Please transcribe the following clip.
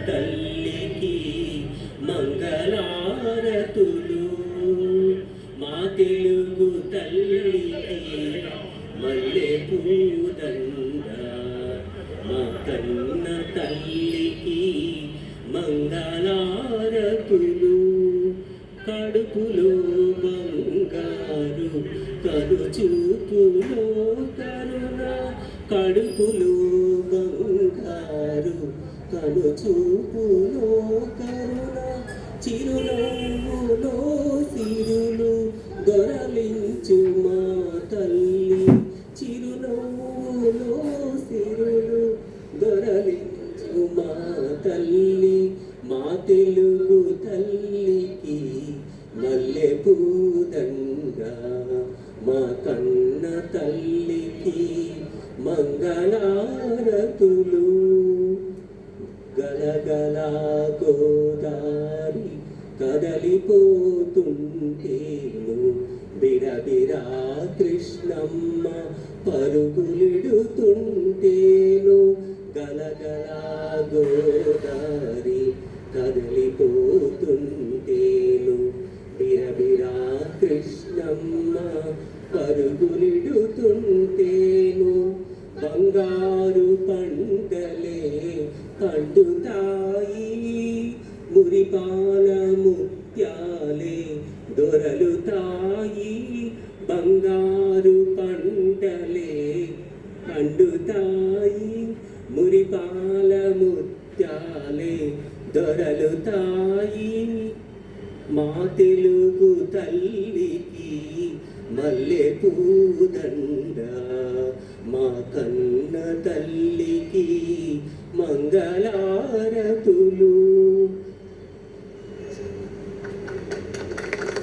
తల్లికి మంగళారతులు, మా తెలుగు తల్లికి మల్లె పూదండ, మా కన్న తల్లికి మంగళారతులు. కడుపులో బంగారు కడుచూపులో కరుణ, కడుపులో బంగారు కడుచూపులో కరుణ, చిరునవ్వులో సిరులు దొరలించు మా తల్లి, చిరునవ్వులో సిరులు దొరలించు మా తల్లి. మా తెలుగు తల్లికి మల్లె పూదండ, మా కన్న తల్లికి మంగళారతులు. గలగల గోదారి కదలిపోతుంటేను, బిరబిరా కృష్ణమ్మ పరుగులిడుతుంటేను. గలగల గోదారి కదలిపోతుంటేను, బిరబిరా కృష్ణమ్మ పరుగులిడుతుంటేను. బంగారు పంటలే పండుతాయి, మురిపాల ముత్యాలే దొరలుతాయి. బంగారు పంటలే పండుతాయి, మురిపాల ముత్యాలే దొరలుతాయి. మా తెలుగు తల్లికి మల్లె పూదండ, మా కన్న తల్లికి మంగళ